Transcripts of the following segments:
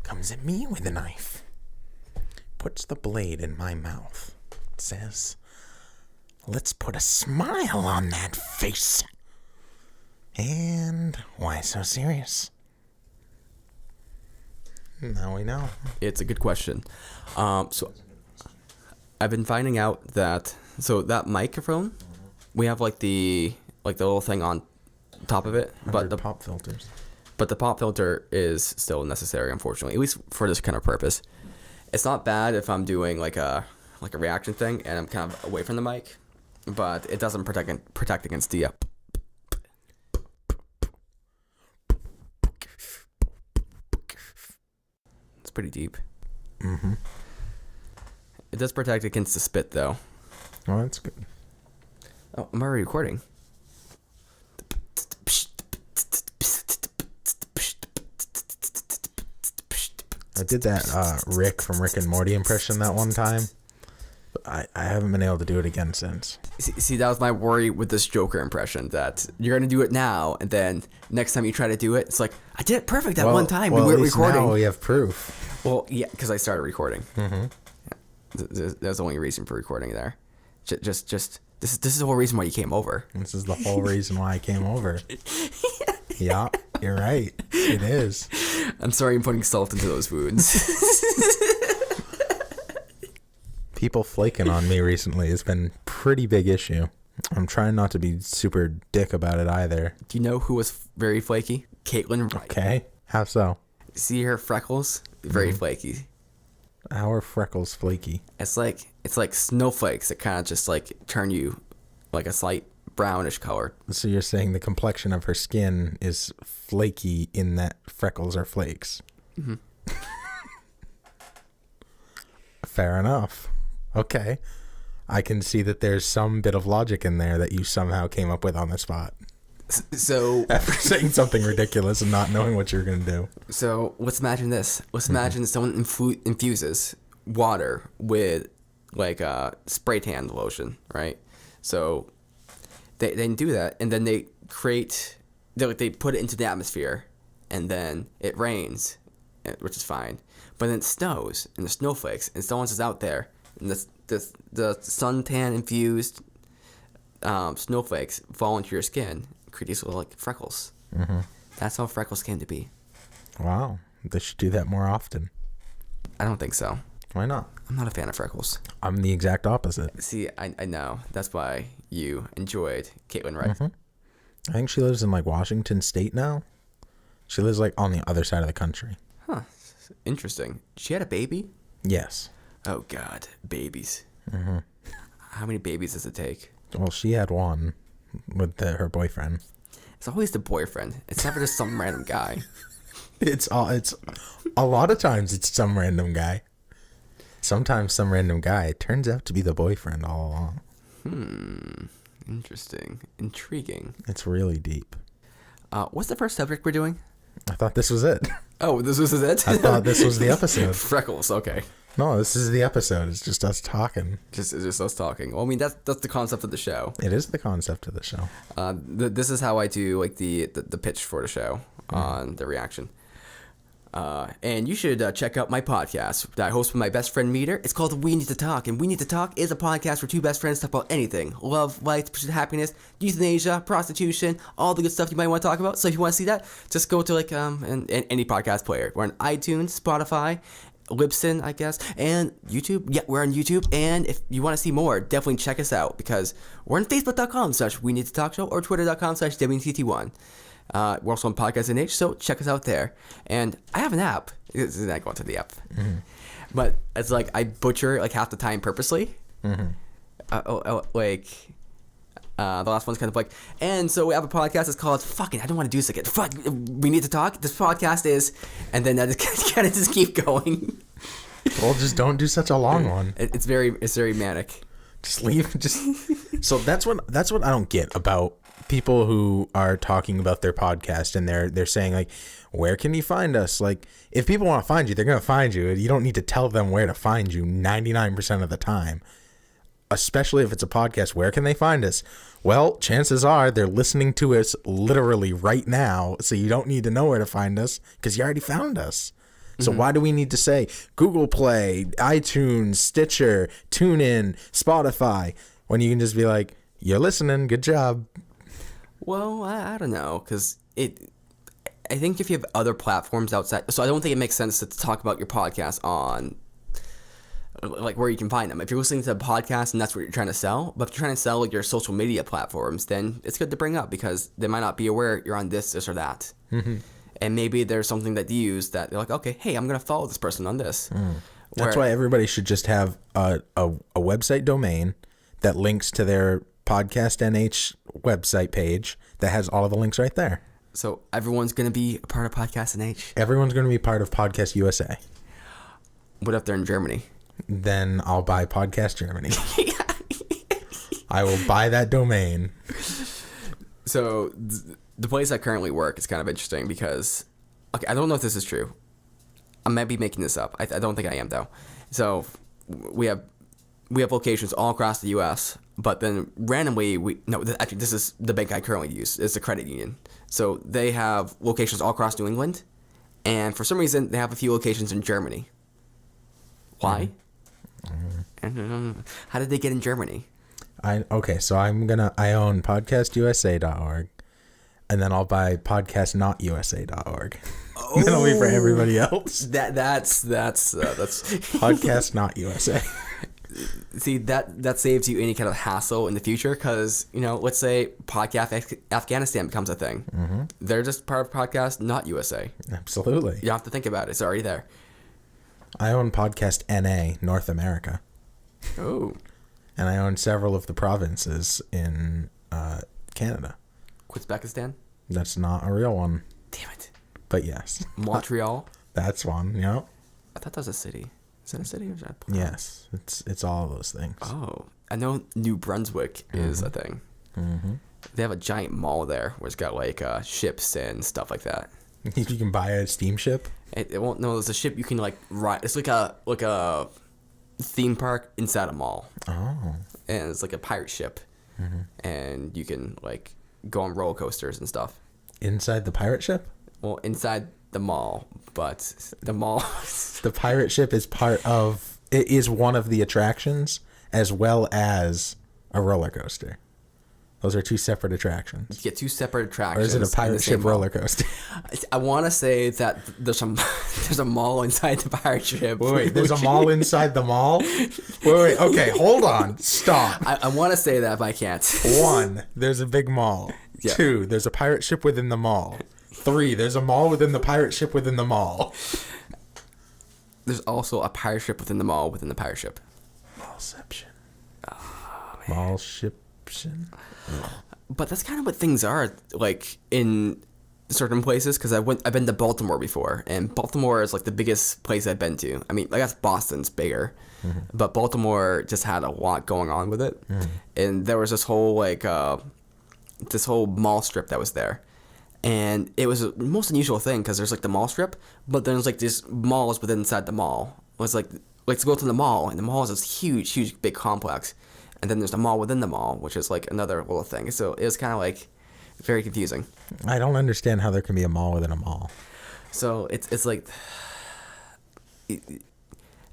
comes at me with a knife, puts the blade in my mouth, says, "Let's put a smile on that face." And why so serious? Now we know. It's a good question. So I've been finding out that that microphone, we have like the little thing on top of it, but the pop filters. But the pop filter is still necessary, unfortunately, at least for this kind of purpose. It's not bad if I'm doing like a reaction thing and I'm kind of away from the mic, but it doesn't protect against the. It's pretty deep. Mm-hmm. It does protect against the spit, though. Oh, that's good. Oh, I'm already recording. I did that Rick from Rick and Morty impression that one time, but I haven't been able to do it again since. See, that was my worry with this Joker impression, that you're going to do it now, and then next time you try to do it, it's like, I did it perfect that one time. Well, we at weren't least recording. now we have proof. Well, yeah, because I started recording. Mm-hmm. Yeah. There's the only reason for recording there. Just this is the whole reason why you came over. This is the whole reason why I came over. Yeah, you're right. It is. I'm sorry I'm putting salt into those wounds. People flaking on me recently has been a pretty big issue. I'm trying not to be super dick about it either. Do you know who was very flaky? Caitlin Wright. Okay. How so? See her freckles? Very flaky. How are freckles flaky? It's like snowflakes that kind of just like turn you like a slight brownish color. So you're saying the complexion of her skin is flaky in that freckles are flakes? Mm-hmm. Fair enough. Okay. I can see that there's some bit of logic in there that you somehow came up with on the spot. So after saying something ridiculous and not knowing what you're going to do. So let's imagine this. Let's imagine someone infuses water with like a spray tan lotion, right? So they do that, and then they put it into the atmosphere, and then it rains, which is fine. But then it snows, and the snowflakes, and someone's just out there, and the suntan infused snowflakes fall into your skin, create these little like freckles. Mm-hmm. That's how freckles came to be. Wow, they should do that more often. I don't think so. Why not? I'm not a fan of freckles. I'm the exact opposite. See, I know. That's why you enjoyed Caitlin Wright. Mm-hmm. I think she lives in like Washington State now. She lives like on the other side of the country. Huh. Interesting. She had a baby? Yes. Oh, God. Babies. Mm-hmm. How many babies does it take? Well, she had one with her boyfriend. It's always the boyfriend. It's never just some random guy. It's a lot of times it's some random guy. Sometimes some random guy turns out to be the boyfriend all along. Interesting. Intriguing. It's really deep. What's the first subject we're doing? I thought this was it. Oh, this was it? I thought this was the episode. Freckles, okay. No, this is the episode. It's just us talking. It's just us talking. Well, I mean, that's the concept of the show. It is the concept of the show. This is how I do like the pitch for the show on the reaction. And you should check out my podcast that I host with my best friend Meader. It's called We Need to Talk, and We Need to Talk is a podcast where two best friends talk about anything: love, life, pursuit of happiness, euthanasia, prostitution, all the good stuff you might want to talk about. So if you want to see that, just go to like any podcast player. We're on iTunes, Spotify, Libsyn, I guess, and YouTube. Yeah, we're on YouTube. And if you want to see more, definitely check us out, because we're on Facebook.com/We Need to Talk Show or Twitter.com/WTT1. We're also on Podcast NH, so check us out there. And I have an app. This is not going to the app, but it's like I butcher like half the time purposely. The last one's kind of like, and so we have a podcast. It's called fucking. I don't want to do this again. Fuck. We need to talk. This podcast is, and then I just kind of just keep going. Well, just don't do such a long one. It's very manic. Just leave. So that's what I don't get about people who are talking about their podcast, and they're saying like, where can you find us? Like, if people want to find you, they're going to find you. You don't need to tell them where to find you 99% of the time, especially if it's a podcast. Where can they find us? Well, chances are they're listening to us literally right now, so you don't need to know where to find us because you already found us. So why do we need to say Google Play, iTunes, Stitcher, TuneIn, Spotify, when you can just be like, you're listening, good job. Well, I don't know, because I think if you have other platforms outside, so I don't think it makes sense to talk about your podcast on like where you can find them. If you're listening to a podcast and that's what you're trying to sell, but if you're trying to sell your social media platforms, then it's good to bring up because they might not be aware you're on this or that. Mm-hmm. And maybe there's something that you use that they're like, okay, hey, I'm going to follow this person on this. That's why everybody should just have a website domain that links to their Podcast NH website page that has all of the links right there. So everyone's going to be a part of Podcast NH? Everyone's going to be part of Podcast USA. What if they're in Germany? Then I'll buy Podcast Germany. I will buy that domain. So the place I currently work is kind of interesting because, okay, I don't know if this is true. I might be making this up. I don't think I am though. So we have locations all across the U.S., but then randomly actually this is the bank I currently use. It's a credit union. So they have locations all across New England, and for some reason they have a few locations in Germany. Why? How did they get in Germany? So I own podcastusa.org, and then I'll buy podcastnotusa.org. Oh, that'll be for everybody else. That's Podcast Not USA. See, that saves you any kind of hassle in the future because, let's say Podcast Afghanistan becomes a thing. Mm-hmm. They're just part of Podcast Not USA. Absolutely. You don't have to think about it. It's already there. I own Podcast NA, North America. Oh. And I own several of the provinces in Canada. Uzbekistan? That's not a real one. Damn it. But yes. Montreal? That's one, yep. I thought that was a city. Is that a city or is that a province? Yes. It's all those things. Oh. I know New Brunswick is a thing. Mm-hmm. They have a giant mall there where it's got like ships and stuff like that. You can buy a steamship? It won't. No, there's a ship you can like ride. It's like a theme park inside a mall. Oh. And it's like a pirate ship, and you can like go on roller coasters and stuff. Inside the pirate ship? Well, inside the mall, but the mall. The pirate ship is it is one of the attractions as well as a roller coaster. Those are two separate attractions. You get two separate attractions. Or is it a pirate ship roller coaster? I want to say that there's a mall inside the pirate ship. Wait, there's a mall inside the mall? Wait, okay, hold on. Stop. I want to say that, but I can't. 1, there's a big mall. Yeah. 2, there's a pirate ship within the mall. 3, there's a mall within the pirate ship within the mall. There's also a pirate ship within the mall within the pirate ship. Mallception. Oh, man. Mallshiption. But that's kind of what things are like in certain places because I've been to Baltimore before, and Baltimore is like the biggest place I've been to. I mean, I guess Boston's bigger, but Baltimore just had a lot going on with it, and there was this whole this whole mall strip that was there, and it was the most unusual thing because there's like the mall strip, but then there's like these malls within inside the mall. It was like to go to the mall, and the mall is this huge big complex. And then there's the mall within the mall, which is like another little thing. So it was kind of like very confusing. I don't understand how there can be a mall within a mall. So it's like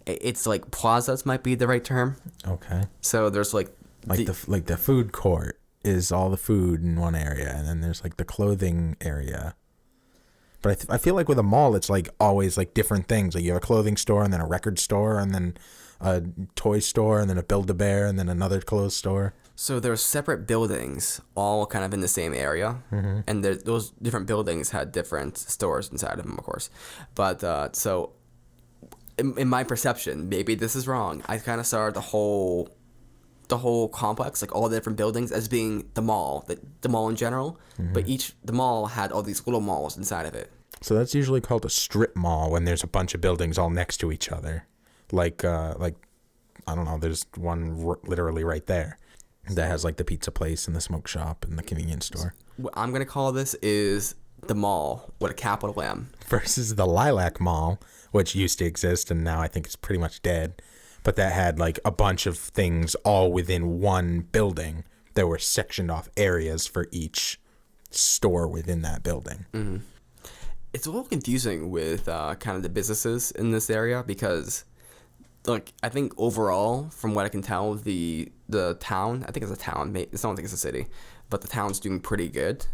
it's like plazas might be the right term. Okay. So there's like the food court is all the food in one area, and then there's like the clothing area. But I feel like with a mall, it's like always like different things. Like you have a clothing store, and then a record store, and then a toy store, and then a Build-A-Bear, and then another clothes store. So there's separate buildings all kind of in the same area, and those different buildings had different stores inside of them, of course. But so in my perception, maybe this is wrong, I kind of saw the whole complex, like all the different buildings, as being the mall in general. But the mall had all these little malls inside of it. So that's usually called a strip mall when there's a bunch of buildings all next to each other. Like I don't know, there's one literally right there that has like the pizza place and the smoke shop and the convenience store. What I'm going to call this is the mall with a capital M. Versus the Lilac Mall, which used to exist and now I think it's pretty much dead. But that had like a bunch of things all within one building. There were sectioned off areas for each store within that building. it's a little confusing with kind of the businesses in this area because, like, I think overall, from what I can tell, the town, I think it's a town, I don't think it's a city, but the town's doing pretty good.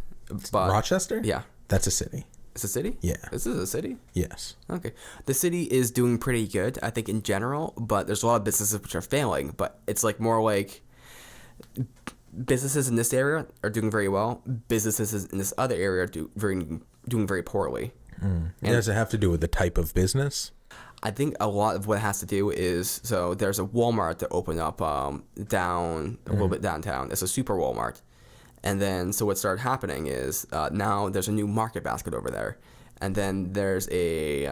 But Rochester? Yeah. That's a city. It's a city? Yeah. This is a city? Yes. Okay. The city is doing pretty good, I think, in general, but there's a lot of businesses which are failing, but it's like more like businesses in this area are doing very well. Businesses in this other area are doing very poorly. Does it have to do with the type of business? I think a lot of what it has to do is, so there's a Walmart that opened up down a little bit downtown. It's a super Walmart. And then, so what started happening is now there's a new Market Basket over there. And then there's a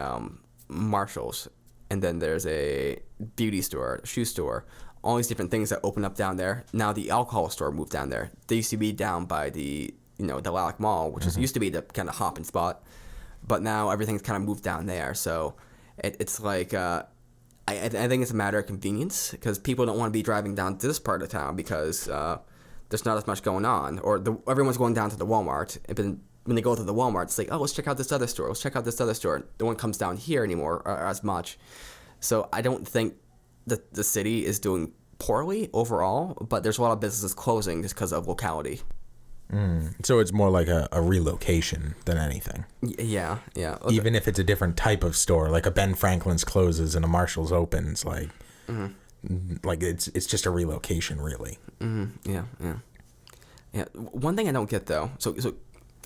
Marshall's. And then there's a beauty store, shoe store. All these different things that open up down there. Now the alcohol store moved down there. They used to be down by the Lilac Mall, which used to be the kind of hopping spot. But now everything's kind of moved down there. So it's like, I think it's a matter of convenience because people don't want to be driving down to this part of town because there's not as much going on. Or everyone's going down to the Walmart. And then when they go to the Walmart, it's like, oh, let's check out this other store. Let's check out this other store. No one comes down here anymore or as much. So I don't think that the city is doing poorly overall, but there's a lot of businesses closing just because of locality. So it's more like a relocation than anything. Yeah. Even if it's a different type of store, like a Ben Franklin's closes and a Marshall's opens, like it's just a relocation, really. Yeah. One thing I don't get though. So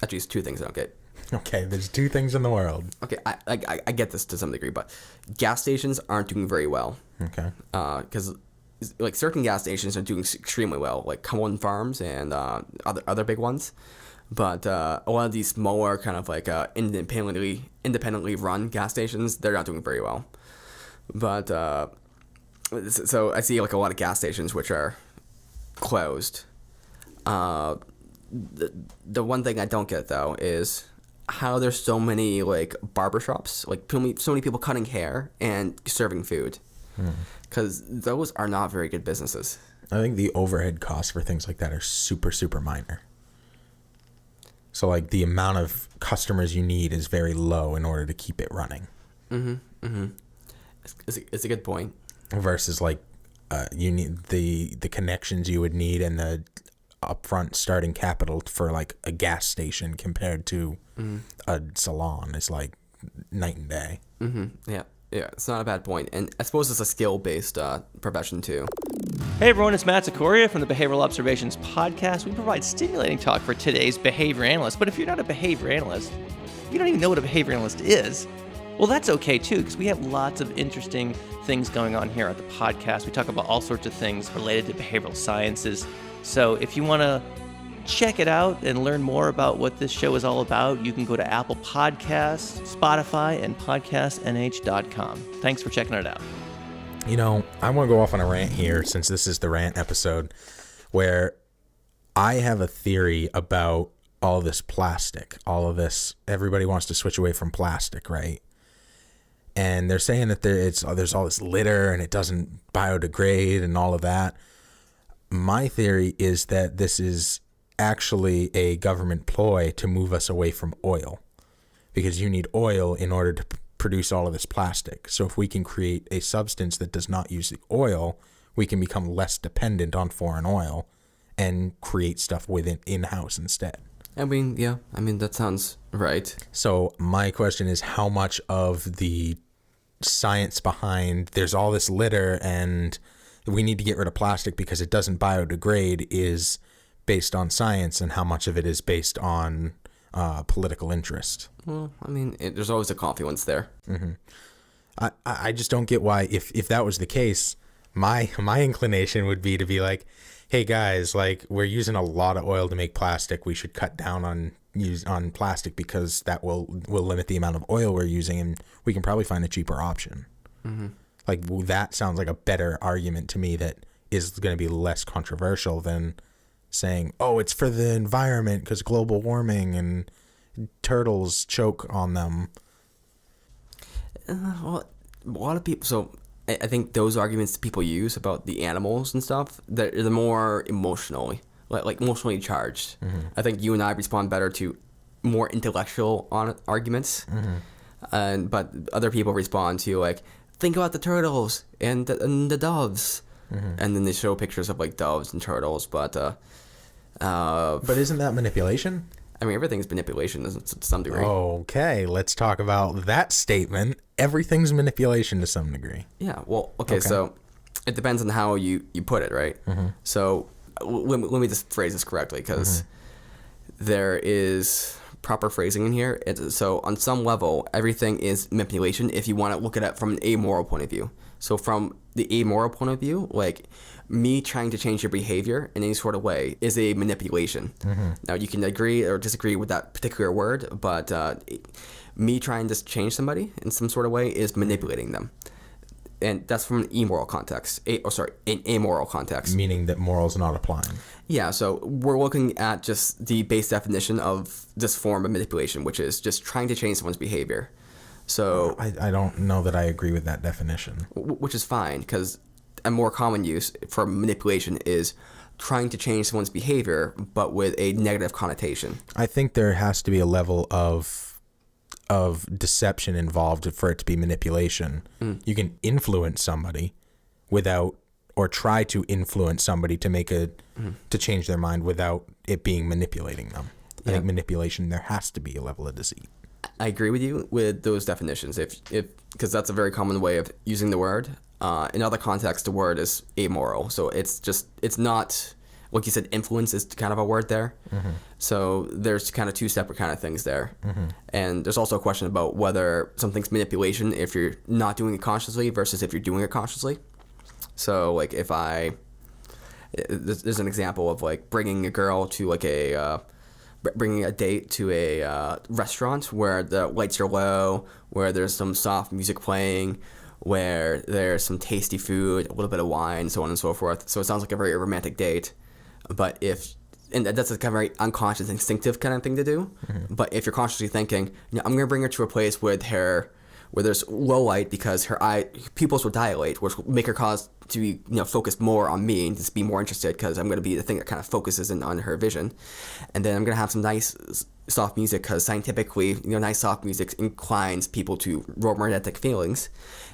actually, it's two things I don't get. Okay, there's two things in the world. Okay, I get this to some degree, but gas stations aren't doing very well. Okay. Because like certain gas stations are doing extremely well, like Cumberland Farms and other big ones, but a lot of these smaller kind of like independently run gas stations, they're not doing very well. But so I see like a lot of gas stations which are closed. The one thing I don't get though is how there's so many like barbershops, like so many people cutting hair and serving food. Because those are not very good businesses. I think the overhead costs for things like that are super, super minor. So, like, the amount of customers you need is very low in order to keep it running. It's a good point. Versus, like, you need the connections you would need and the upfront starting capital for, like, a gas station compared to a salon is, like, night and day. Yeah, it's not a bad point. And I suppose it's a skill-based profession, too. Hey everyone, it's Matt Zikoria from the Behavioral Observations Podcast. We provide stimulating talk for today's behavior analyst. But if you're not a behavior analyst, you don't even know what a behavior analyst is, well, that's okay, too, because we have lots of interesting things going on here at the podcast. We talk about all sorts of things related to behavioral sciences. So if you want to check it out and learn more about what this show is all about, you can go to Apple Podcasts, Spotify, and podcastnh.com. Thanks for checking it out. You know, I want to go off on a rant here since this is the rant episode where I have a theory about all this plastic, all of this. Everybody wants to switch away from plastic, right? And they're saying that there's all this litter and it doesn't biodegrade and all of that. My theory is that this is actually a government ploy to move us away from oil because you need oil in order to produce all of this plastic. So if we can create a substance that does not use the oil, we can become less dependent on foreign oil and create stuff within in-house instead. I mean, that sounds right. So my question is, how much of the science behind there's all this litter and we need to get rid of plastic because it doesn't biodegrade is based on science, and how much of it is based on political interest? Well, I mean, there's always a confluence there. I just don't get why, if that was the case, my inclination would be to be like, hey guys, like, we're using a lot of oil to make plastic. We should cut down on plastic because that will limit the amount of oil we're using, and we can probably find a cheaper option. Like, that sounds like a better argument to me that is going to be less controversial than saying, oh, it's for the environment because global warming and turtles choke on them. Well, a lot of people, so I think those arguments people use about the animals and stuff, they're more emotionally charged. I think you and I respond better to more intellectual on arguments, but other people respond to like, think about the turtles and the doves, and then they show pictures of like doves and turtles. But isn't that manipulation? I mean, everything's manipulation to some degree. Okay, let's talk about that statement. Everything's manipulation to some degree. Yeah. Well, okay. So it depends on how you put it, right? So let me just phrase this correctly, because there is proper phrasing in here. So on some level, everything is manipulation if you want to look at it from an amoral point of view. So from the amoral point of view, like me trying to change your behavior in any sort of way is a manipulation. Now, you can agree or disagree with that particular word, but me trying to change somebody in some sort of way is manipulating them. And that's from an immoral context. An amoral context. Meaning that moral's not applying. Yeah, so we're looking at just the base definition of this form of manipulation, which is just trying to change someone's behavior. So I don't know that I agree with that definition. Which is fine, because a more common use for manipulation is trying to change someone's behavior, but with a negative connotation. I think there has to be a level of deception involved for it to be manipulation. You can influence somebody without, or try to influence somebody to make to change their mind without it being manipulating them. I think manipulation, there has to be a level of deceit. I agree with you with those definitions, because that's a very common way of using the word. In other contexts, the word is amoral, so it's not, like you said, influence is kind of a word there. So there's kind of two separate kind of things there. And there's also a question about whether something's manipulation if you're not doing it consciously versus if you're doing it consciously. So like there's an example of like bringing a girl to like bringing a date to a restaurant where the lights are low, where there's some soft music playing, where there's some tasty food, a little bit of wine, so on and so forth. So it sounds like a very romantic date. But and that's a kind of very unconscious, instinctive kind of thing to do. But if you're consciously thinking, I'm going to bring her to a place where there's low light because her pupils will dilate, which will make her cause to be focused more on me and just be more interested because I'm going to be the thing that kind of focuses in on her vision. And then I'm going to have some nice soft music because scientifically, nice soft music inclines people to romantic feelings.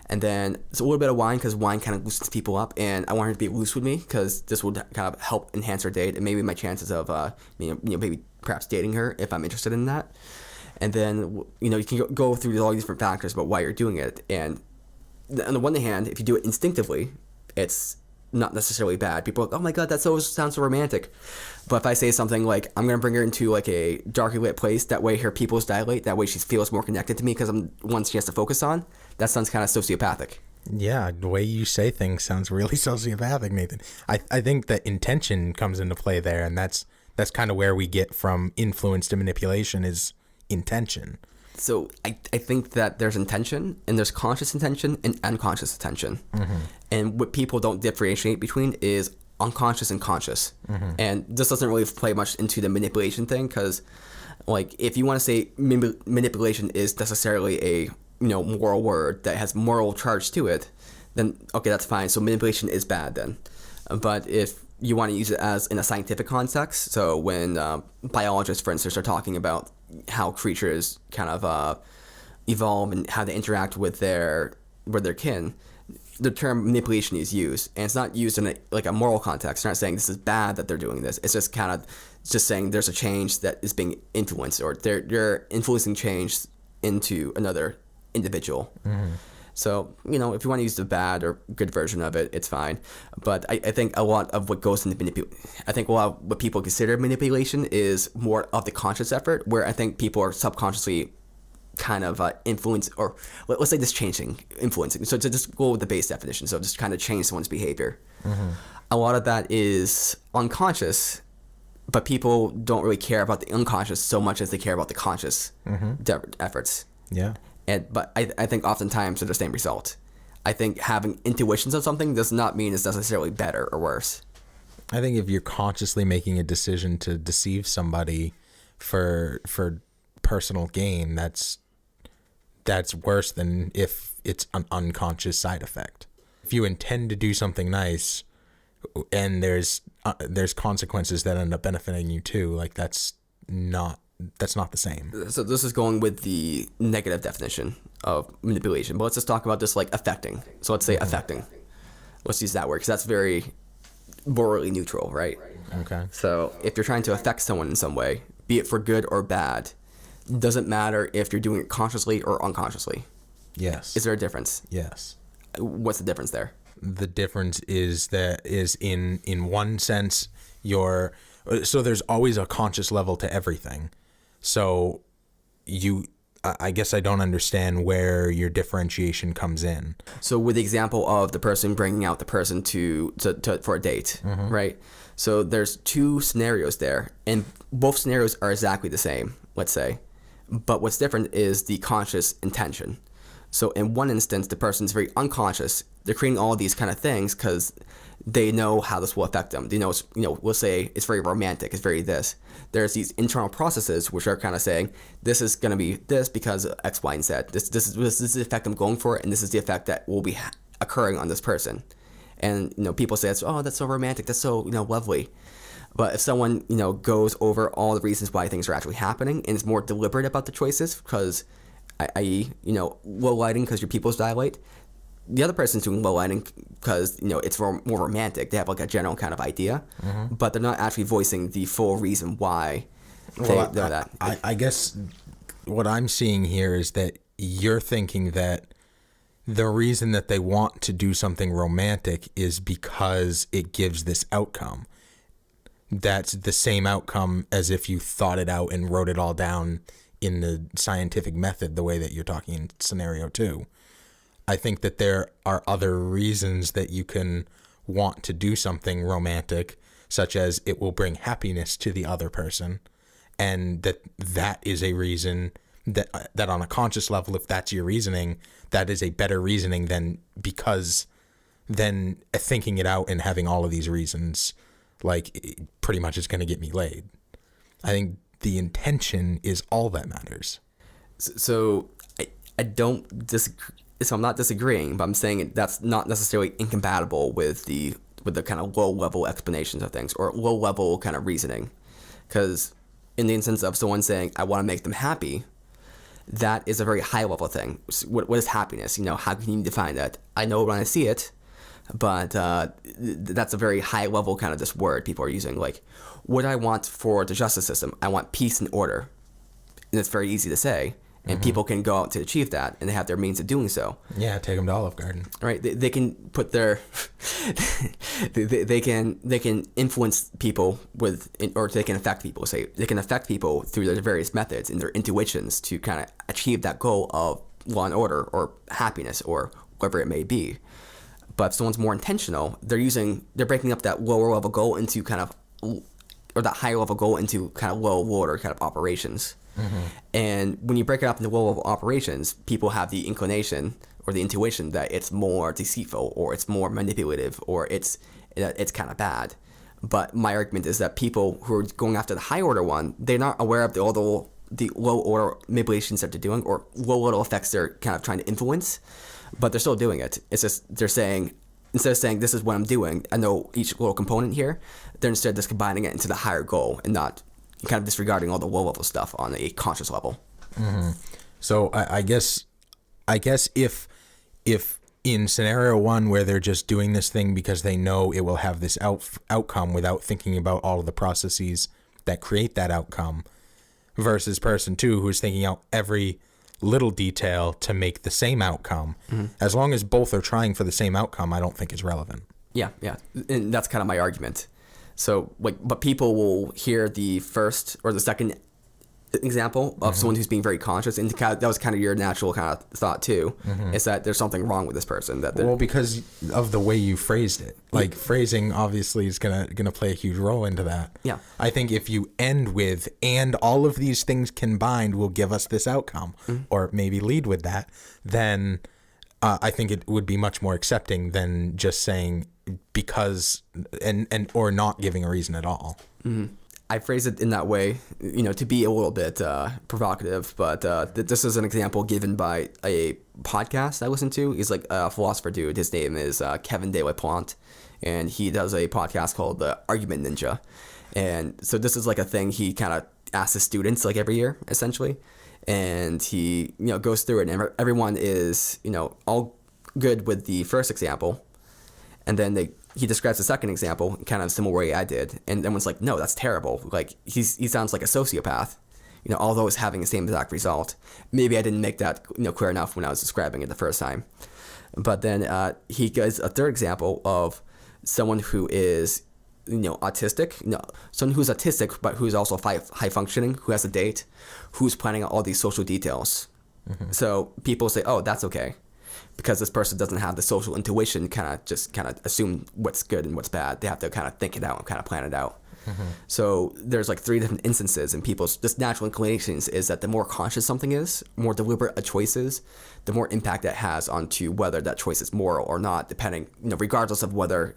And then it's a little bit of wine because wine kind of loosens people up, and I want her to be loose with me because this would kind of help enhance her date and maybe my chances of maybe perhaps dating her if I'm interested in that. And then you can go through all these different factors about why you're doing it. And on the one hand, if you do it instinctively, it's not necessarily bad. People are like, oh my god, that sounds so romantic. But if I say something like, I'm going to bring her into like a darkly lit place, that way her pupils dilate, that way she feels more connected to me because I'm one she has to focus on, that sounds kind of sociopathic. Yeah, the way you say things sounds really sociopathic, Nathan. I think that intention comes into play there, and that's kind of where we get from influence to manipulation is intention. So I think that there's intention, and there's conscious intention and unconscious intention. And what people don't differentiate between is unconscious and conscious. And this doesn't really play much into the manipulation thing, because like if you want to say manipulation is necessarily a moral word that has moral charge to it, then okay, that's fine. So manipulation is bad then. But if you want to use it as in a scientific context, so when biologists, for instance, are talking about how creatures kind of evolve and how they interact with their kin, the term manipulation is used, and it's not used in a moral context. They're not saying this is bad that they're doing this. It's just kind of just saying there's a change that is being influenced, or they're influencing change into another individual. So, if you want to use the bad or good version of it, it's fine. But I think a lot of what goes into I think a lot of what people consider manipulation is more of the conscious effort, where I think people are subconsciously kind of influence, or let's say influencing. So to just go with the base definition, so just kind of change someone's behavior. A lot of that is unconscious, but people don't really care about the unconscious so much as they care about the conscious efforts. Yeah. But I think oftentimes they're the same result. I think having intuitions of something does not mean it's necessarily better or worse. I think if you're consciously making a decision to deceive somebody for personal gain, that's worse than if it's an unconscious side effect. If you intend to do something nice and there's consequences that end up benefiting you too, like that's not not the same. So this is going with the negative definition of manipulation. But let's just talk about this like affecting. So let's say affecting. Let's use that word because that's very morally neutral, right? Okay. So if you're trying to affect someone in some way, be it for good or bad, doesn't matter if you're doing it consciously or unconsciously. Yes. Is there a difference? Yes. What's the difference there? The difference is in one sense so there's always a conscious level to everything. So I guess I don't understand where your differentiation comes in. So with the example of the person bringing out the person to for a date, right? So there's two scenarios there, and both scenarios are exactly the same, let's say. But what's different is the conscious intention. So in one instance, the person's very unconscious. They're creating all these kind of things because they know how this will affect them. They know, we'll say it's very romantic. It's very this. There's these internal processes which are kind of saying this is going to be this because of X, Y, and Z. This is the effect I'm going for, and this is the effect that will be occurring on this person. And people say, "Oh, that's so romantic. That's so lovely." But if someone goes over all the reasons why things are actually happening and is more deliberate about the choices, because i.e., low lighting because your pupils dilate. The other person's doing low lighting because, it's more romantic. They have like a general kind of idea, but they're not actually voicing the full reason why they do that. I guess what I'm seeing here is that you're thinking that the reason that they want to do something romantic is because it gives this outcome. That's the same outcome as if you thought it out and wrote it all down in the scientific method, the way that you're talking in scenario 2. I think that there are other reasons that you can want to do something romantic, such as it will bring happiness to the other person, and that is a reason that on a conscious level, if that's your reasoning, that is a better reasoning than thinking it out and having all of these reasons, like it pretty much is going to get me laid. I think the intention is all that matters. So I don't disagree. So I'm not disagreeing, but I'm saying that's not necessarily incompatible with the kind of low level explanations of things or low level kind of reasoning. Because in the instance of someone saying I want to make them happy, that is a very high level thing. What is happiness? How can you define that? I know when I see it, but that's a very high level kind of this word people are using. Like, what I want for the justice system, I want peace and order, and it's very easy to say. And people can go out to achieve that, and they have their means of doing so. Yeah, take them to Olive Garden. Right? They can put their, they can influence people or they can affect people. Say they can affect people through their various methods and their intuitions to kind of achieve that goal of law and order or happiness or whatever it may be. But if someone's more intentional, they're breaking up that lower level goal into kind of, or that higher level goal into kind of low order kind of operations. And when you break it up into low-level operations, people have the inclination or the intuition that it's more deceitful or it's more manipulative or it's kind of bad. But my argument is that people who are going after the high-order one, they're not aware of the low-order manipulations that they're doing or low-level effects they're kind of trying to influence, but they're still doing it. It's just they're saying, instead of saying this is what I'm doing, I know each little component here, they're instead just combining it into the higher goal and not kind of disregarding all the low-level stuff on a conscious level. So I guess if in scenario 1 where they're just doing this thing because they know it will have this outcome without thinking about all of the processes that create that outcome, versus person 2 who's thinking out every little detail to make the same outcome, as long as both are trying for the same outcome, I don't think it's relevant. Yeah, and that's kind of my argument. So, but people will hear the first or the second example of someone who's being very conscious, and that was kind of your natural kind of thought too, is that there's something wrong with this person. Because of the way you phrased it, like phrasing obviously is gonna play a huge role into that. Yeah, I think if you end with "and all of these things combined will give us this outcome," or maybe lead with that, then I think it would be much more accepting than just saying because and or not giving a reason at all. I phrase it in that way, to be a little bit provocative, but this is an example given by a podcast I listen to. He's like a philosopher dude. His name is Kevin De La Plante, and he does a podcast called The Argument Ninja. And so this is like a thing he kind of asks his students like every year, essentially. And he, goes through it, and everyone is, all good with the first example. And then he describes the second example kind of similar way I did. And everyone's like, no, that's terrible. Like, he sounds like a sociopath, although it's having the same exact result. Maybe I didn't make that, clear enough when I was describing it the first time. But then he gives a third example of someone who is, autistic, someone who's autistic, but who's also high functioning, who has a date, who's planning out all these social details. Mm-hmm. So people say, oh, that's okay, because this person doesn't have the social intuition, kind of assume what's good and what's bad. They have to kind of think it out and kind of plan it out. Mm-hmm. So there's like 3 different instances, and people's just natural inclinations is that the more conscious something is, more deliberate a choice is, the more impact that has onto whether that choice is moral or not, depending, regardless of whether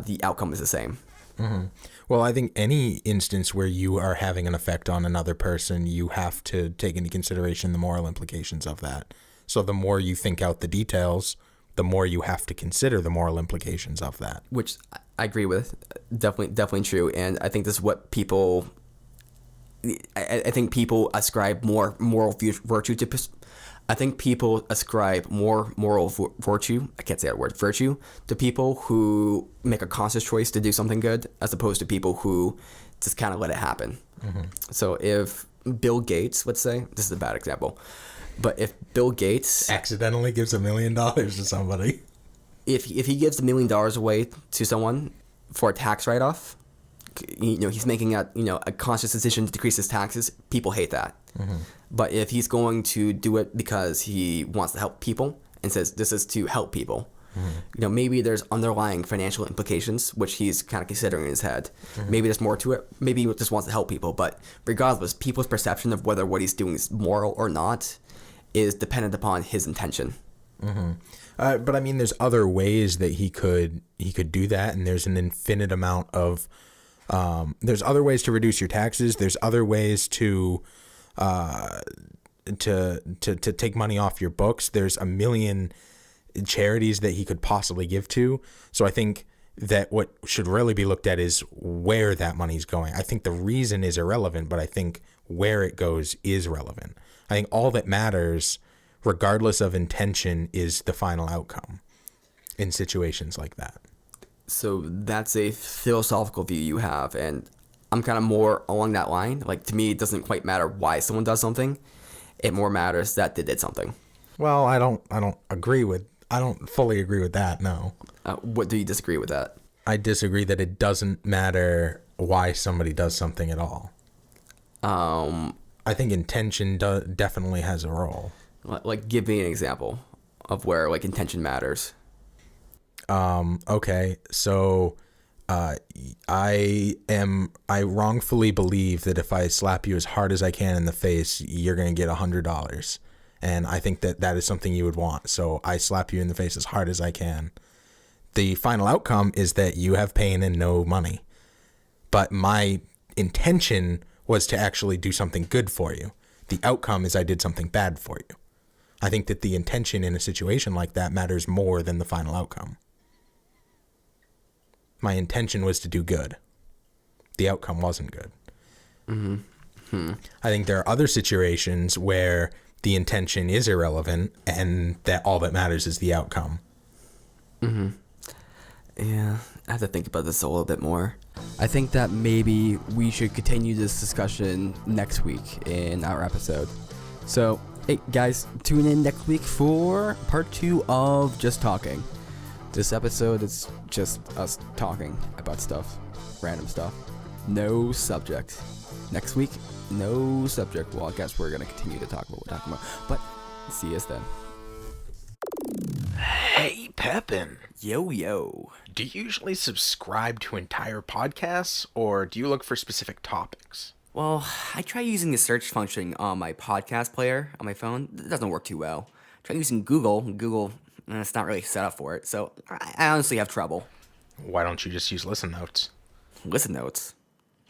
the outcome is the same. Mm-hmm. Well, I think any instance where you are having an effect on another person, you have to take into consideration the moral implications of that. So the more you think out the details, the more you have to consider the moral implications of that. Which I agree with. Definitely true. And I think this is what people... I think people ascribe more moral virtue to... I think people ascribe more moral virtue, I can't say that word, virtue, to people who make a conscious choice to do something good, as opposed to people who just kind of let it happen. Mm-hmm. So if Bill Gates, let's say, this is a bad example, but if Bill Gates... accidentally gives $1 million to somebody. If he gives $1 million away to someone for a tax write-off, he's making a conscious decision to decrease his taxes, people hate that. Mm-hmm. But if he's going to do it because he wants to help people and says this is to help people, mm-hmm. Maybe there's underlying financial implications, which he's kind of considering in his head. Mm-hmm. Maybe there's more to it. Maybe he just wants to help people. But regardless, people's perception of whether what he's doing is moral or not is dependent upon his intention. Mm-hmm. But I mean, there's other ways that he could do that, and there's an infinite amount of... there's other ways to reduce your taxes. There's other ways to take money off your books. There's a million charities that he could possibly give to. So I think that what should really be looked at is where that money's going. I think the reason is irrelevant, but I think where it goes is relevant. I think all that matters, regardless of intention, is the final outcome in situations like that. So that's a philosophical view you have, and I'm kind of more along that line. Like, to me, it doesn't quite matter why someone does something. It more matters that they did something. Well, I don't fully agree with that, no. What do you disagree with that? I disagree that it doesn't matter why somebody does something at all. I think intention definitely has a role. Like, give me an example of where, like, intention matters. Okay, so I wrongfully believe that if I slap you as hard as I can in the face, you're going to get $100. And I think that is something you would want. So I slap you in the face as hard as I can. The final outcome is that you have pain and no money. But my intention was to actually do something good for you. The outcome is I did something bad for you. I think that the intention in a situation like that matters more than the final outcome. My intention was to do good. The outcome wasn't good. Mm-hmm. I think there are other situations where the intention is irrelevant and that all that matters is the outcome. Mm-hmm. Yeah, I have to think about this a little bit more. I think that maybe we should continue this discussion next week in our episode. So, hey guys, tune in next week for part 2 of Just Talking. This episode is just us talking about stuff, random stuff. No subject. Next week, no subject. Well, I guess we're going to continue to talk about what we're talking about. But see us then. Hey, Pepin. Yo. Do you usually subscribe to entire podcasts, or do you look for specific topics? Well, I try using the search function on my podcast player on my phone. It doesn't work too well. Try using Google. Google, it's not really set up for it, so I honestly have trouble. Why don't you just use Listen Notes? Listen Notes?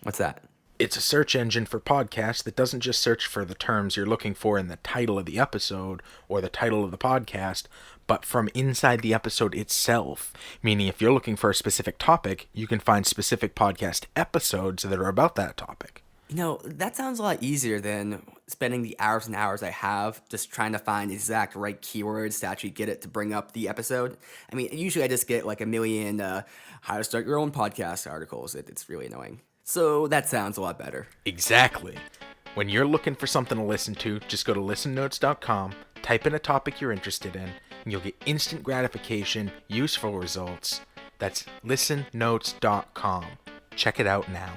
What's that? It's a search engine for podcasts that doesn't just search for the terms you're looking for in the title of the episode or the title of the podcast, but from inside the episode itself. Meaning if you're looking for a specific topic, you can find specific podcast episodes that are about that topic. You know, that sounds a lot easier than spending the hours and hours I have just trying to find the exact right keywords to actually get it to bring up the episode. I mean, usually I just get like a million how to start your own podcast articles. It's really annoying. So that sounds a lot better. Exactly. When you're looking for something to listen to, just go to listennotes.com, type in a topic you're interested in, and you'll get instant gratification, useful results. That's listennotes.com. Check it out now.